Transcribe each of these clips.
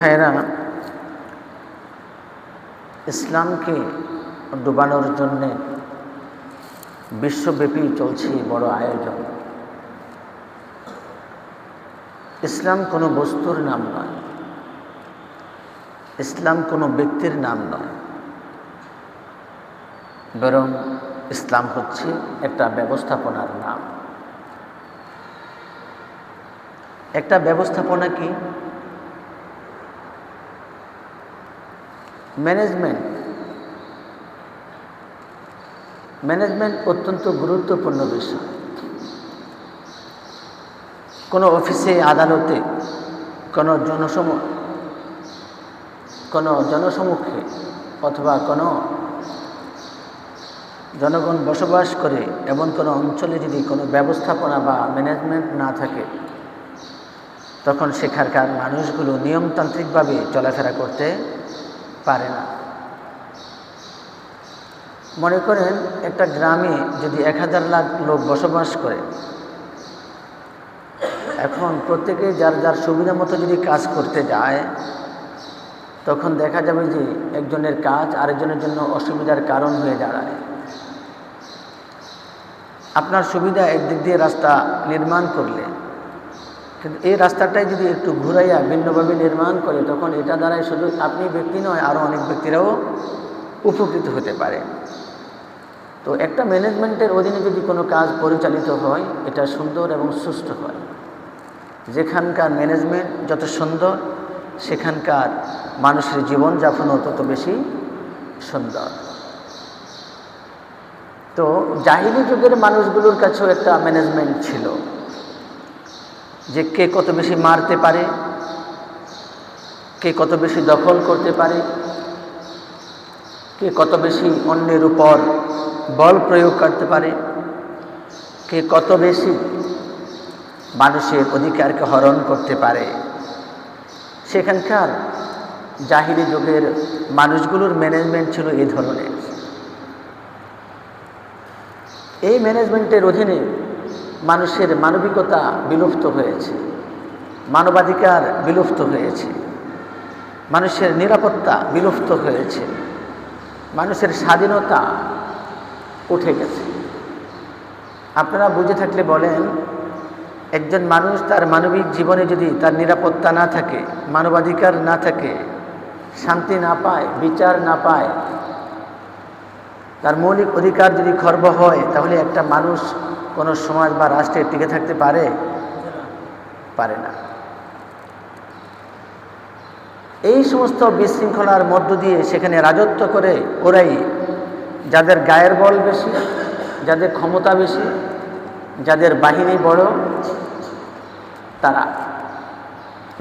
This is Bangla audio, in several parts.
ভাইরা, ইসলামকে ডুবানোর জন্য বিশ্বব্যাপী চলছে বড় আয়োজন। ইসলাম কোনো বস্তুর নাম নয়, ইসলাম কোনো ব্যক্তির নাম নয়, বরং ইসলাম হচ্ছে একটা ব্যবস্থাপনার নাম। একটা ব্যবস্থাপনা কি? ম্যানেজমেন্ট অত্যন্ত গুরুত্বপূর্ণ বিষয়। কোনো অফিসে, আদালতে, কোনো জনসমুখে অথবা কোনো জনগণ বসবাস করে এমন কোনো অঞ্চলে যদি কোনো ব্যবস্থাপনা বা ম্যানেজমেন্ট না থাকে, তখন সেখানকার মানুষগুলো নিয়মতান্ত্রিকভাবে চলাফেরা করতে পারে না। মনে করেন একটা গ্রামে যদি 1000 লাখ লোক বসবাস করে, এখন প্রত্যেকে যার যার সুবিধা মতো যদি কাজ করতে যায়, তখন দেখা যাবে যে একজনের কাজ আরেকজনের জন্য অসুবিধার কারণ হয়ে দাঁড়ায়। আপনার সুবিধা একদিক দিয়ে রাস্তা নির্মাণ করলে, কিন্তু এই রাস্তাটাই যদি একটু ঘুরাইয়া ভিন্নভাবে নির্মাণ করে, তখন এটা দ্বারাই শুধু আপনি ব্যক্তি নয়, আরও অনেক ব্যক্তিরাও উপকৃত হতে পারে। তো একটা ম্যানেজমেন্টের অধীনে যদি কোনো কাজ পরিচালিত হয়, এটা সুন্দর এবং সুষ্ঠু হয়। যেখানকার ম্যানেজমেন্ট যত সুন্দর, সেখানকার মানুষের জীবনযাপনও তত বেশি সুন্দর। তো জাহিলি যুগের মানুষগুলোর কাছেও একটা ম্যানেজমেন্ট ছিল, যে কে কত বেশি মারতে পারে, কে কত বেশি দখল করতে পারে, কে কত বেশি অন্যের উপর বল প্রয়োগ করতে পারে, কে কত বেশি মানুষের অধিকারকে হরণ করতে পারে। সেখানকার জাহিলি যুগের মানুষগুলোর ম্যানেজমেন্ট ছিল এই ধরনের। এই ম্যানেজমেন্টের অধীনে মানুষের মানবিকতা বিলুপ্ত হয়েছে, মানবাধিকার বিলুপ্ত হয়েছে, মানুষের নিরাপত্তা বিলুপ্ত হয়েছে, মানুষের স্বাধীনতা উঠে গেছে। আপনারা বুঝে থাকলে বলেন, একজন মানুষ তার মানবিক জীবনে যদি তার নিরাপত্তা না থাকে, মানবাধিকার না থাকে, শান্তি না পায়, বিচার না পায়, তার মৌলিক অধিকার যদি খর্ব হয়, তাহলে একটা মানুষ কোনো সমাজ বা রাষ্ট্রে টিকে থাকতে পারে না। এই সমস্ত বিশৃঙ্খলার মধ্য দিয়ে সেখানে রাজত্ব করে ওরাই, যাদের গায়ের বল বেশি, যাদের ক্ষমতা বেশি, যাদের বাহিনী বড়, তারা।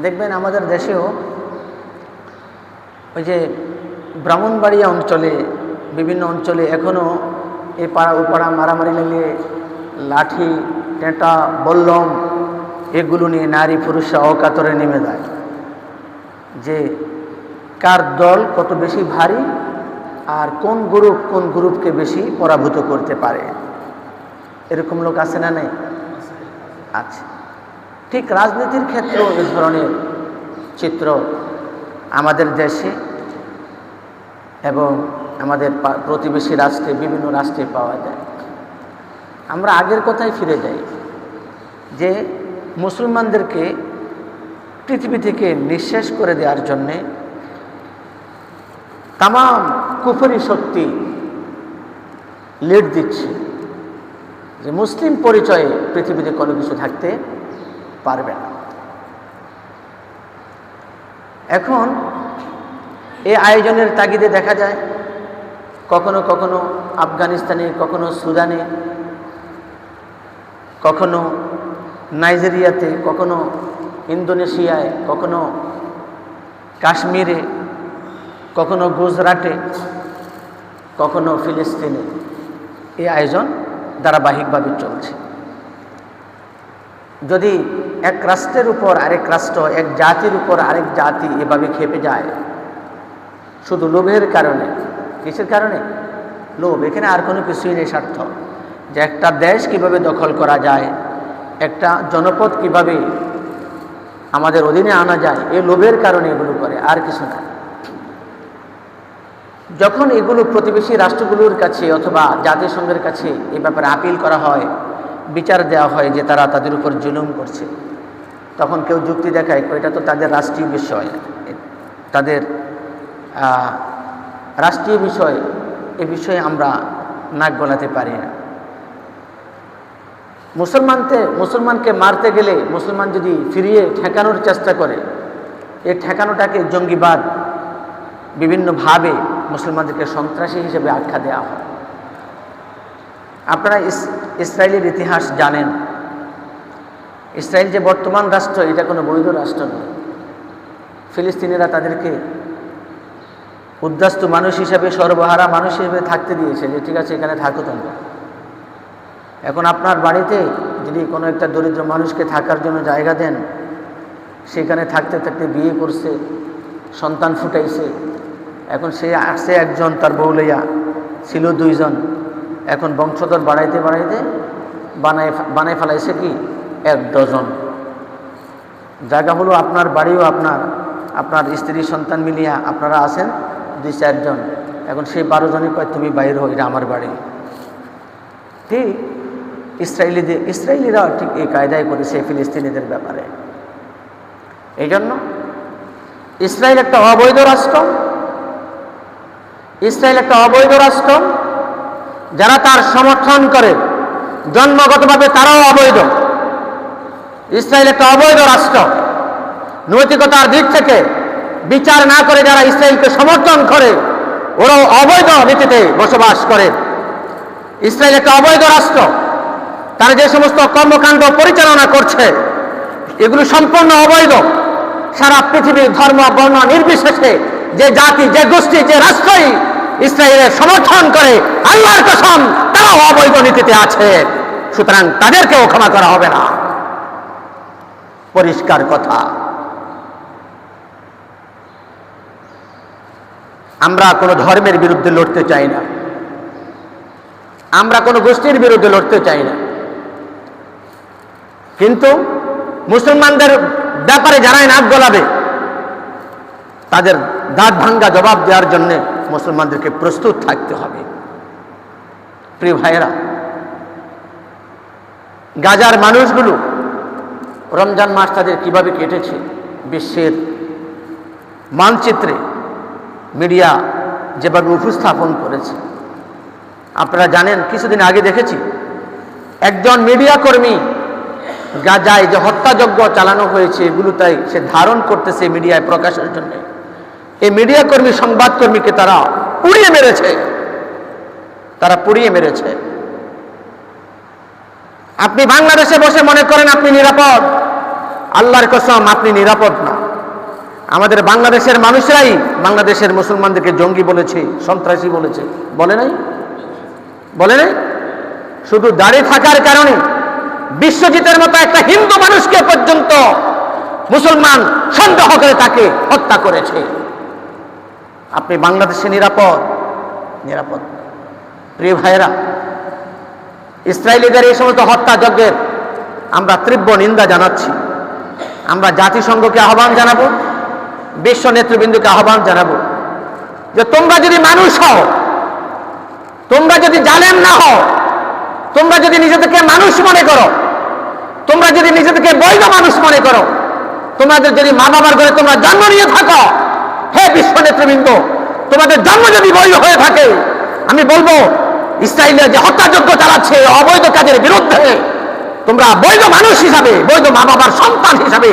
দেখবেন আমাদের দেশেও ওই যে ব্রাহ্মণবাড়িয়া অঞ্চলে, বিভিন্ন অঞ্চলে এখনও এ পাড়া ও পাড়া মারামারি লাগলে লাঠি, টেঁটা, বল্লম এগুলো নিয়ে নারী পুরুষরা অকাতরে নেমে যায়, যে কার দল কত বেশি ভারী আর কোন গ্রুপকে বেশি পরাভূত করতে পারে। এরকম লোক আছে না নেই? আছে। ঠিক রাজনীতির ক্ষেত্রেও এই ধরনের চিত্র আমাদের দেশে এবং আমাদের প্রতিবেশী রাষ্ট্রে, বিভিন্ন রাষ্ট্রে পাওয়া যায়। আমরা আগের কথায় ফিরে যাই, যে মুসলমানদেরকে পৃথিবী থেকে নিঃশেষ করে দেওয়ার জন্যে তামাম কুফরি শক্তি লিড দিচ্ছে, যে মুসলিম পরিচয়ে পৃথিবীতে কোনো কিছু থাকতে পারবে না। এখন এই আয়োজনের তাগিদে দেখা যায় কখনো কখনো আফগানিস্তানে, কখনো সুদানে, কখনো নাইজেরিয়াতে, কখনো ইন্দোনেশিয়ায়, কখনো কাশ্মীরে, কখনো গুজরাটে, কখনো ফিলিস্তিনে এই আয়োজন ধারাবাহিকভাবে চলছে। যদি এক রাষ্ট্রের উপর আরেক রাষ্ট্র, এক জাতির উপর আরেক জাতি এভাবে খেপে যায়, শুধু লোভের কারণে। কিসের কারণে? লোভ। এখানে আর কোনো কিছুই নেই, স্বার্থ। যে একটা দেশ কিভাবে দখল করা যায়, একটা জনপদ কিভাবে আমাদের অধীনে আনা যায়, এই লোভের কারণে এগুলো করে, আর কিছু না। যখন এগুলো প্রতিবেশী রাষ্ট্রগুলোর কাছে অথবা জাতিসংঘের কাছে এই ব্যাপারে আপিল করা হয়, বিচার দেওয়া হয় যে তারা তাদের উপর জুলুম করছে, তখন কেউ যুক্তি দেখায় এটা তো তাদের রাষ্ট্রীয় বিষয়, তাদের রাষ্ট্রীয় বিষয়, এ বিষয়ে আমরা নাক গলাতে পারি না। মুসলমানকে মারতে গেলে মুসলমান যদি ফিরিয়ে ঠেকানোর চেষ্টা করে, এই ঠেকানোটাকে জঙ্গিবাদ, বিভিন্নভাবে মুসলমানদেরকে সন্ত্রাসী হিসেবে আখ্যা দেওয়া হয়। আপনারা ইসরায়েলের ইতিহাস জানেন। ইসরায়েল যে বর্তমান রাষ্ট্র, এটা কোনো বৈধ রাষ্ট্র নয়। ফিলিস্তিনিরা তাদেরকে উদ্বাস্তু মানুষ হিসেবে, সর্বহারা মানুষ হিসেবে থাকতে দিয়েছে, যে ঠিক আছে এখানে থাকো তোমরা। এখন আপনার বাড়িতে যদি কোনো একটা দরিদ্র মানুষকে থাকার জন্য জায়গা দেন, সেখানে থাকতে থাকতে বিয়ে করছে, সন্তান ফুটাইছে, এখন সে আসছে একজন, তার বউ লইয়া ছিল দুইজন, এখন বংশধর বাড়াইতে বাড়াইতে বানায় ফেলাইছে কি 1 ডজন। জায়গা হলো আপনার বাড়িও আপনার স্ত্রী সন্তান মিলিয়া আপনারা আছেন 2-4 জন, এখন সেই 12 জনই কয় তুমি বাইর হো, এটা আমার বাড়ি। ঠিক ইসরায়েলিরাও ঠিক এই কায়দায় করেছে ফিলিস্তিনিদের ব্যাপারে। এই জন্য ইসরায়েল একটা অবৈধ রাষ্ট্র, যারা তার সমর্থন করে জন্মগতভাবে তারাও অবৈধ। ইসরায়েল একটা অবৈধ রাষ্ট্র। নৈতিকতার দিক থেকে বিচার না করে যারা ইসরায়েলকে সমর্থন করে, ওরাও অবৈধ নীতিতে বসবাস করে। ইসরায়েল একটা অবৈধ রাষ্ট্র। তারা যে সমস্ত কর্মকাণ্ড পরিচালনা করছে, এগুলো সম্পূর্ণ অবৈধ। সারা পৃথিবীর ধর্ম বর্ণ নির্বিশেষে যে জাতি, যে গোষ্ঠী, যে রাষ্ট্রই ইসরায়েলের সমর্থন করে, আল্লাহর কসম তারাও অবৈধ নীতিতে আছে। সুতরাং তাদেরকেও ক্ষমা করা হবে না। পরিষ্কার কথা। আমরা কোনো ধর্মের বিরুদ্ধে লড়তে চাই না, আমরা কোনো গোষ্ঠীর বিরুদ্ধে লড়তে চাই না, কিন্তু মুসলমানদের ব্যাপারে যারাই নাক গলাবে, তাদের দাঁত ভাঙ্গা জবাব দেওয়ার জন্য মুসলমানদেরকে প্রস্তুত থাকতে হবে। প্রিয় ভাইয়েরা, গাজার মানুষগুলো রমজান মাস তাদের কিভাবে কেটেছে বিশ্বের মানচিত্রে মিডিয়া যেভাবে উপস্থাপন করেছে আপনারা জানেন। কিছুদিন আগে দেখেছি একজন মিডিয়া কর্মী গাজায় যে হত্যাযজ্ঞ চালানো হয়েছে, এগুলো তাই সে ধারণ করতেছে মিডিয়ায় প্রকাশের জন্য। এই মিডিয়া কর্মী, সংবাদকর্মীকে তারা পুড়িয়ে মেরেছে। আপনি বাংলাদেশে বসে মনে করেন আপনি নিরাপদ, আল্লাহর কসম আপনি নিরাপদ না। আমাদের বাংলাদেশের মানুষরাই বাংলাদেশের মুসলমানদেরকে জঙ্গি বলেছে, সন্ত্রাসী বলেছে, বলে নাই? শুধু দাঁড়িয়ে থাকার কারণে বিশ্বজিতের মতো একটা হিন্দু মানুষকে পর্যন্ত মুসলমান সন্দেহ করে তাকে হত্যা করেছে। আপনি বাংলাদেশে নিরাপদ? প্রিয় ভাইয়েরা, ইসরায়েলিদের এই সমস্ত হত্যাযজ্ঞের আমরা তীব্র নিন্দা জানাচ্ছি। আমরা জাতিসংঘকে আহ্বান জানাবো, বিশ্ব নেতৃবৃন্দকে আহ্বান জানাবো যে তোমরা যদি মানুষ হও, তোমরা যদি জালেম না হও, তোমরা যদি নিজেদেরকে মানুষ মনে করো, তোমরা যদি নিজেদেরকে বৈধ মানুষ মনে করো, তোমাদের যদি মা বাবার ঘরে তোমরা জন্ম নিয়ে থাকো, হে বিশ্ব নেতৃবৃন্দ, তোমাদের জন্ম যদি বৈধ হয়ে থাকে, আমি বলবো ইসরায়েলের যে হত্যাযজ্ঞ চালাচ্ছে অবৈধ কাজের বিরুদ্ধে, তোমরা বৈধ মানুষ হিসাবে, বৈধ মা বাবার সন্তান হিসাবে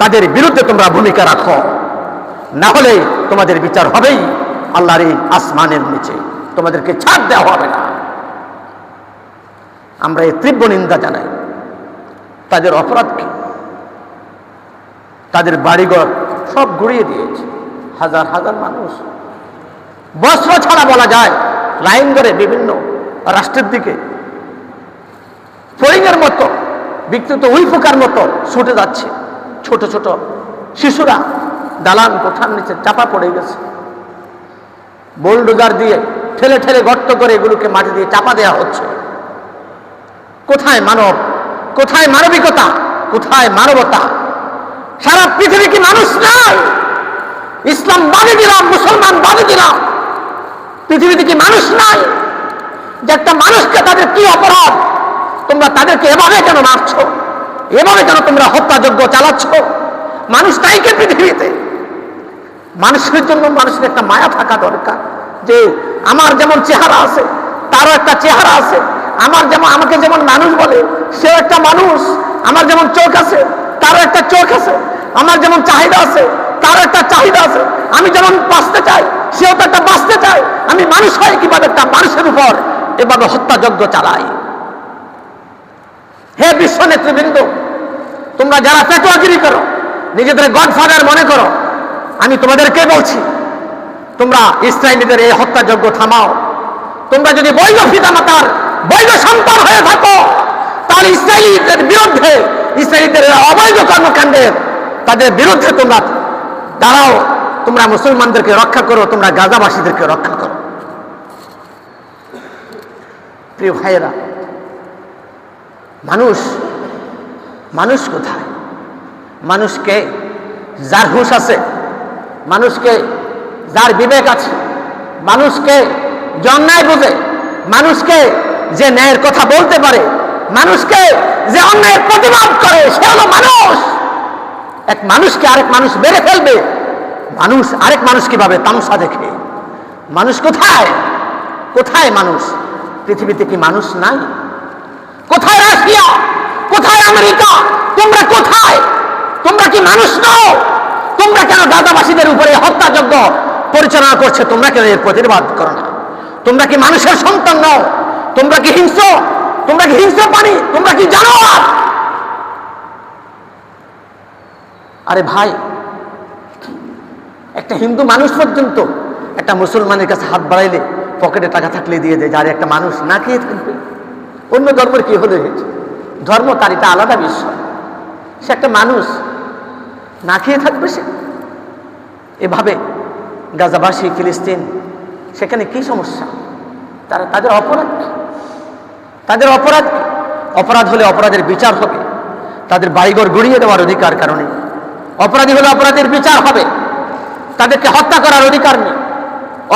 তাদের বিরুদ্ধে তোমরা ভূমিকা রাখো। না হলে তোমাদের বিচার হবেই আল্লাহর এই আসমানের নিচে, তোমাদেরকে ছাড় দেওয়া হবে না। আমরা এই তীব্র নিন্দা জানাই। তাদের অপরাধকে, তাদের বাড়িঘর সব গুড়িয়ে দিয়েছে। হাজার হাজার মানুষ বস্ত্র ছাড়া বলা যায় লাইন ধরে বিভিন্ন রাষ্ট্রের দিকে ফড়িংয়ের মতো, বিকৃত উইফুকার মতো ছুটে যাচ্ছে। ছোট ছোট শিশুরা দালান কোঠার নিচে চাপা পড়ে গেছে। বোলডোজার দিয়ে ঠেলে ঠেলে গর্ত করে এগুলোকে মাটি দিয়ে চাপা দেওয়া হচ্ছে। কোথায় মানব, কোথায় মানবিকতা, কোথায় মানবতা? সারা পৃথিবী কি মানুষ নাই? ইসলাম বাদে দিলাম, মুসলমান বাদে দিলাম, পৃথিবীতে কি মানুষ নাই? যে একটা মানুষকে তাদের কি অপরাধ, তোমরা তাদেরকে এভাবে কেন মারছ, এভাবে কেন তোমরা হত্যাযজ্ঞ চালাচ্ছ? মানুষ নাই কে পৃথিবীতে? মানুষের জন্য মানুষের একটা মায়া থাকা দরকার, যে আমার যেমন চেহারা আছে তারও একটা চেহারা আছে, আমাকে যেমন মানুষ বলে সেও একটা মানুষ, আমার যেমন চোখ আছে তারও একটা চোখ আছে, আমার যেমন চাহিদা আছে তারও একটা চাহিদা আছে, আমি যেমন বাঁচতে চাই সেও তো একটা বাঁচতে চায়। আমি মানুষ হয় কিভাবে একটা মানুষের উপর এভাবে হত্যাযজ্ঞ চালাই? হে বিশ্ব নেতৃবৃন্দ, তোমরা যারা পেটোয়াগিরি করো, নিজেদের গডফাদার মনে করো, আমি তোমাদেরকে বলছি, তোমরা ইসরায়েলিদের এই হত্যাযজ্ঞ থামাও। তোমরা যদি বৈধ পিতামাতার বৈধ সন্তান হয়ে থাকো, তাহলে ইসরায়েলিদের বিরুদ্ধে, ইসরায়েলিদের অবৈধ কর্মকাণ্ডের তাদের বিরুদ্ধে তোমরা দাঁড়াও। তোমরা মুসলমানদেরকে রক্ষা করো, তোমরা গাজাবাসীদেরকে রক্ষা করো। প্রিয় ভাইয়েরা, মানুষ কোথায়? মানুষকে যার হুঁশ আছে, মানুষকে যার বিবেক আছে, মানুষকে যে অন্যায় বোঝে, মানুষকে যে ন্যায়ের কথা বলতে পারে, মানুষকে যে অন্যায়ের প্রতিবাদ করে, সে হলো মানুষ। এক মানুষকে আরেক মানুষ মেরে ফেলবে, মানুষ আরেক মানুষ কিভাবে তামসা দেখে? মানুষ কোথায়? কোথায় মানুষ? পৃথিবীতে কি মানুষ নাই? কোথায় রাশিয়া? কোথায় আমেরিকা? তোমরা কোথায়? তোমরা কি মানুষ নও? তোমরা কেন গাজাবাসীদের উপরে হত্যাযজ্ঞ পরিচালনা করছে? তোমরা কেন এর প্রতিবাদ করো না? তোমরা কি মানুষের সন্তান নও? তোমরা কি হিংস্র? তোমরা কি হিংস্র প্রাণী? তোমরা কি জানোয়ার? আরে ভাই, একটা হিন্দু মানুষ পর্যন্ত একটা মুসলমানের কাছে হাত বাড়াইলে পকেটে টাকা থাকলে দিয়ে দেয়, যার একটা মানুষ না খেয়ে থাকবে। অন্য ধর্মের কি হলে হয়েছে? ধর্ম তার এটা আলাদা বিষয়, সে একটা মানুষ, না খেয়ে থাকবে সে। এভাবে গাজাবাসী, ফিলিস্তিন, সেখানে কি সমস্যা? তাদের অপরাধ কি? তাদের অপরাধ কি? অপরাধ হলে অপরাধের বিচার হবে, তাদের বাড়িঘর গুড়িয়ে দেওয়ার অধিকার কারণে। অপরাধী হলে অপরাধের বিচার হবে, তাদেরকে হত্যা করার অধিকার নেই।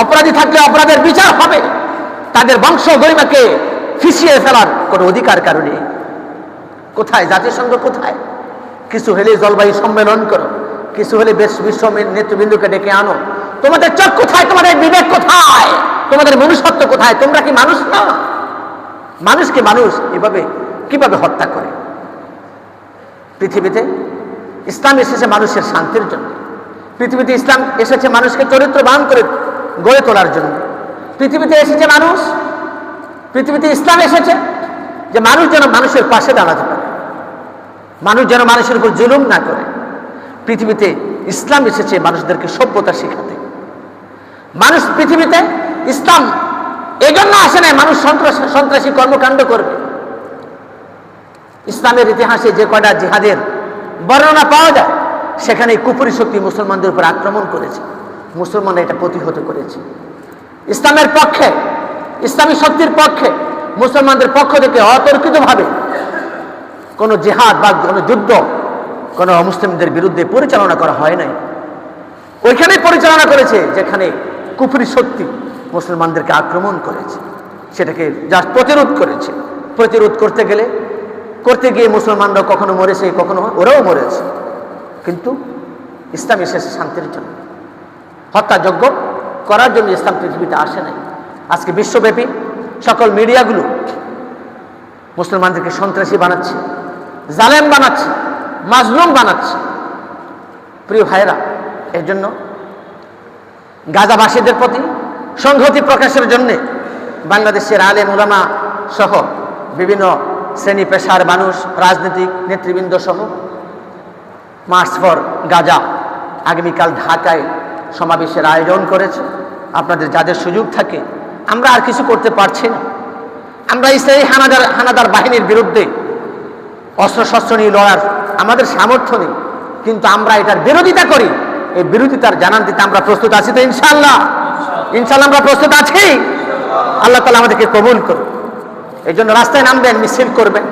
অপরাধী থাকলে অপরাধের বিচার হবে, তাদের বংশ গরিমাকে ফিসিয়ে ফেলার কোনো অধিকার কারণে। কোথায় জাতিসংঘ? কোথায়? কিছু হলে জলবায়ু সম্মেলন করো, কিছু হলে বিশ্ব নেতৃবৃন্দকে ডেকে আনো। তোমাদের চোখ কোথায়? তোমাদের বিবেক কোথায়? তোমাদের মনুষ্যত্ব কোথায়? তোমরা কি মানুষ না? মানুষকে মানুষ এভাবে কিভাবে হত্যা করে? পৃথিবীতে ইসলাম এসেছে মানুষের শান্তির জন্য। পৃথিবীতে ইসলাম এসেছে মানুষকে চরিত্রবান করে গড়ে তোলার জন্য। পৃথিবীতে এসেছে মানুষ, পৃথিবীতে ইসলাম এসেছে যে মানুষ যেন মানুষের পাশে দাঁড়াতে পারে, মানুষ যেন মানুষের উপর জুলুম না করে। পৃথিবীতে ইসলাম এসেছে মানুষদেরকে সভ্যতা শেখাতে। মানুষ পৃথিবীতে ইসলাম এই জন্য আসে না মানুষ সন্ত্রাসী কর্মকাণ্ড করবে। ইসলামের ইতিহাসে যে কয়টা জিহাদের বর্ণনা পাওয়া যায়, সেখানে কুফরি শক্তি মুসলমানদের উপর আক্রমণ করেছে, মুসলমানরা এটা প্রতিহত করেছে। ইসলামের পক্ষে, ইসলামী শক্তির পক্ষে, মুসলমানদের পক্ষ থেকে অতর্কিতভাবে কোনো জিহাদ বা কোনো যুদ্ধ কোনো অমুসলিমদের বিরুদ্ধে পরিচালনা করা হয় নাই। ওইখানেই পরিচালনা করেছে যেখানে কুফরি শক্তি মুসলমানদেরকে আক্রমণ করেছে, সেটাকে যা প্রতিরোধ করেছে। প্রতিরোধ করতে গিয়ে মুসলমানরা কখনো মরেছে, কখনো ওরাও মরেছে। কিন্তু ইসলাম এসেছে শান্তির জন্য, হত্যাযজ্ঞ করার জন্য ইসলাম পৃথিবীতে আসে নাই। আজকে বিশ্বব্যাপী সকল মিডিয়াগুলো মুসলমানদেরকে সন্ত্রাসী বানাচ্ছে, জালেম বানাচ্ছে, মাজলুম বানাচ্ছে। প্রিয় ভাইয়েরা, এর জন্য গাজাবাসীদের প্রতি সংহতি প্রকাশের জন্য বাংলাদেশের আলেম উলামা সহ বিভিন্ন শ্রেণী পেশার মানুষ, রাজনৈতিক নেতৃবৃন্দ সহ মার্চ ফর গাজা আগামীকাল ঢাকায় সমাবেশের আয়োজন করেছে। আপনাদের যাদের সুযোগ থাকে, আমরা আর কিছু করতে পারছি না। আমরা ইসরায়েলি হানাদার বাহিনীর বিরুদ্ধে অস্ত্রশস্ত্র নিয়ে লড়ার আমাদের সামর্থ্য নেই, কিন্তু আমরা এটার বিরোধিতা করি। এই বিরোধিতার জানান দিতে আমরা প্রস্তুত আছি তো? ইনশাআল্লাহ, ইনশাআল্লাহ আমরা প্রস্তুত আছি। আল্লাহ তাআলা আমাদেরকে কবুল করুন। এই জন্য রাস্তায় নামবেন, মিছিল করবেন,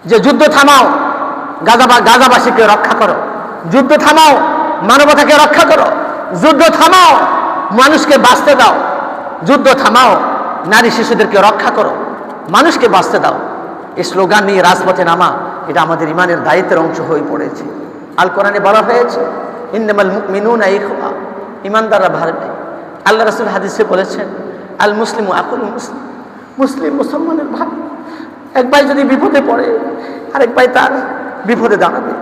যে যুদ্ধ থামাও, গাজাবাসীকে রক্ষা করো, যুদ্ধ থামাও, মানবতাকে রক্ষা করো, যুদ্ধ থামাও, মানুষকে বাঁচতে দাও, যুদ্ধ থামাও, নারী শিশুদেরকে রক্ষা করো, মানুষকে বাঁচতে দাও। এই স্লোগান নিয়ে রাজপথে নামা এটা আমাদের ইমানের দায়িত্বের অংশ হয়ে পড়েছে। আল কোরআনে বলা হয়েছে ইন্নামাল মুমিনুনা ইখওয়া, ইমানদাররা ভাই ভাই। আল্লাহ রাসূল হাদিসে বলেছেন আল মুসলিমু আকুল মুসলিম, মুসলিম মুসলমানের ভাই। এক ভাই যদি বিপদে পড়ে আরেক ভাই তার বিপদে দাঁড়াবে।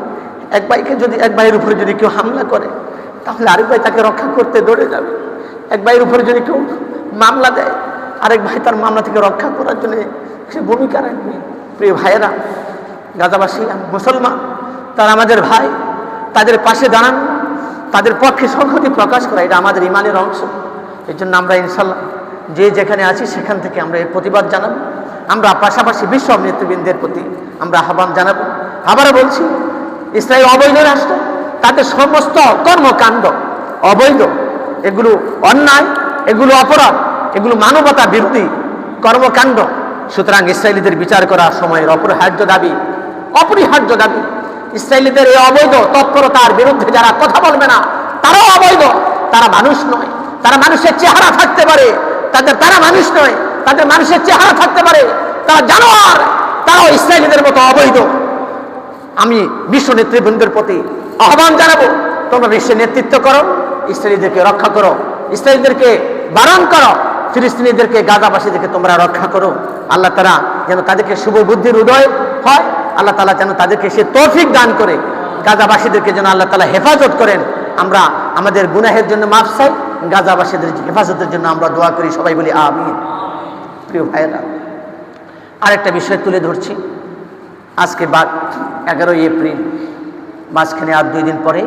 এক ভাইয়ের উপরে যদি কেউ হামলা করে তাহলে আরেক ভাই তাকে রক্ষা করতে দৌড়ে যাবে। এক ভাইয়ের উপরে যদি কেউ মামলা দেয় আরেক ভাই তার মামলা থেকে রক্ষা করার জন্য সে ভূমিকা রাখবে। প্রিয় ভাইয়েরা, গাজাবাসী মুসলমান তারা আমাদের ভাই, তাদের পাশে দাঁড়ান, তাদের পক্ষে সংহতি প্রকাশ করা এটা আমাদের ইমানের অংশ। এই জন্য আমরা ইনশাল্লাহ যে যেখানে আছি সেখান থেকে আমরা এর প্রতিবাদ জানাবো। আমরা পাশাপাশি বিশ্ব নেতৃবৃন্দের প্রতি আমরা আহ্বান জানাবো। আবারও বলছি, ইসরায়েল অবৈধ রাষ্ট্র, তাদের সমস্ত কর্মকাণ্ড অবৈধ, এগুলো অন্যায়, এগুলো অপরাধ, এগুলো মানবতা বিরোধী কর্মকাণ্ড। সুতরাং ইসরায়েলিদের বিচার করা সময়ের অপরিহার্য দাবি। ইসরায়েলিদের এই অবৈধ তৎপরতার বিরুদ্ধে যারা কথা বলবে না তারাও অবৈধ, তারা মানুষ নয়। তারা মানুষের চেহারা থাকতে পারে, তারা মানুষ নয়, তাদের মানুষের চেহারা থাকতে পারে, তারা জানোয়ার, তারাও ইসরায়েলিদের মতো অবৈধ। আমি বিশ্ব নেতৃবৃন্দের প্রতি আহ্বান জানাবো, তোমরা বিশ্বের নেতৃত্ব করো, ইসরায়েলিদেরকে রক্ষা করো, ইসরায়েলিদেরকে বারণ করো, ফিলিস্তিনিদেরকে, গাজাবাসীদেরকে তোমরা রক্ষা করো। আল্লাহ তাআলা যেন তাদেরকে শুভ বুদ্ধির উদয় হয়, আল্লাহ তাআলা যেন তাদেরকে সে তৌফিক দান করে, গাজাবাসীদেরকে যেন আল্লাহ তাআলা হেফাজত করেন। আমরা আমাদের গুনাহের জন্য মাফ চাই, গাজাবাসীদের হেফাজতের জন্য আমরা দোয়া করি, সবাই বলি আমিন। প্রিয় ভাইয়েরা, আরেকটা বিষয় তুলে ধরছি। আজকে 11 এপ্রিল, মাঝখানে আর 2 দিন পরে